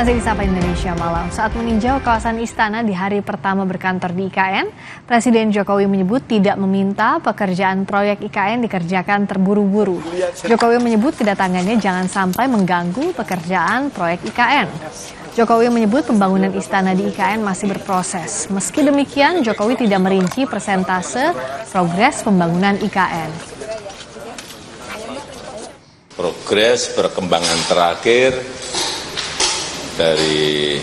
Masih di Sapa Indonesia Malam. Saat meninjau kawasan istana di hari pertama berkantor di IKN, Presiden Jokowi menyebut tidak meminta pekerjaan proyek IKN dikerjakan terburu-buru. Jokowi menyebut kedatangannya jangan sampai mengganggu pekerjaan proyek IKN. Jokowi menyebut pembangunan istana di IKN masih berproses. Meski demikian, Jokowi tidak merinci persentase progres pembangunan IKN. Progres perkembangan terakhir dari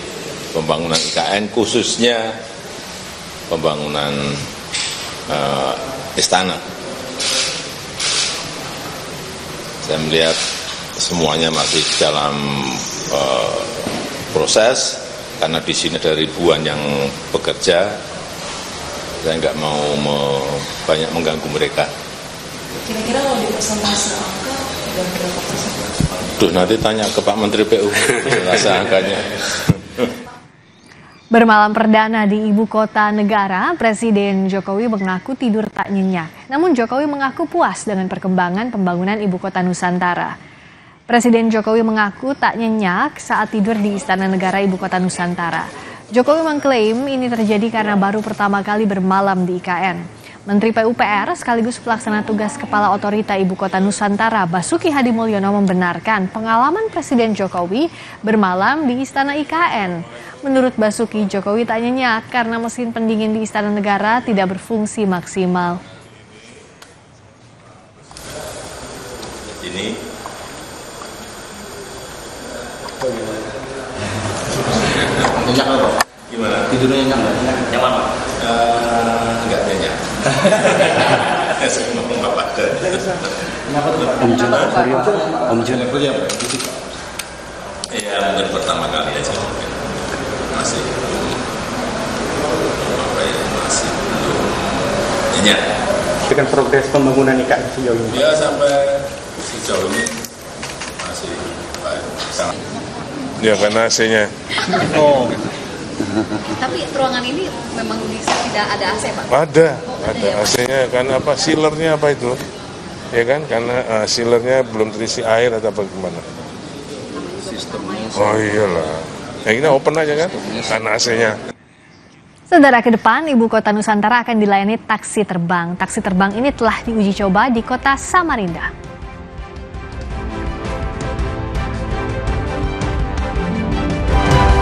pembangunan IKN, khususnya pembangunan istana. Saya melihat semuanya masih dalam proses, karena di sini ada ribuan yang bekerja. Saya nggak mau banyak mengganggu mereka. Kira-kira kalau di persentase angka udah berapa persen? Duh, nanti tanya ke Pak Menteri PU, rasa angkanya. Bermalam perdana di ibu kota negara, Presiden Jokowi mengaku tidur tak nyenyak. Namun Jokowi mengaku puas dengan perkembangan pembangunan ibu kota Nusantara. Presiden Jokowi mengaku tak nyenyak saat tidur di Istana Negara ibu kota Nusantara. Jokowi mengklaim ini terjadi karena baru pertama kali bermalam di IKN. Menteri PUPR sekaligus pelaksana tugas Kepala Otorita Ibu Kota Nusantara Basuki Hadimulyono membenarkan pengalaman Presiden Jokowi bermalam di Istana IKN. Menurut Basuki, Jokowi tak nyenyak karena mesin pendingin di Istana Negara tidak berfungsi maksimal. Ini nyenyak apa? gimana? Tidurnya nyenyak nggak? Nyaman Pak? Enggak nyenyak. Saya ngomong apa ada. Kenapa tuh Pak? Om Jun kerja apa? Iya, mungkin pertama kali aja mungkin. Masih belum nyenyak. Dengan progres pembangunan IKN sejauh ini? Ya, sampai sejauh ini masih baik. Sangat. Ya, karena AC-nya. Oh. Tapi ruangan ini memang bisa tidak ada AC, Pak? Ada AC-nya, kan apa, sealernya apa itu? Ya kan, karena sealernya belum terisi air atau apa gimana? Oh iyalah, ya ini open aja kan, karena AC-nya. Saudara, ke depan ibu kota Nusantara akan dilayani taksi terbang. Taksi terbang ini telah diuji coba di kota Samarinda.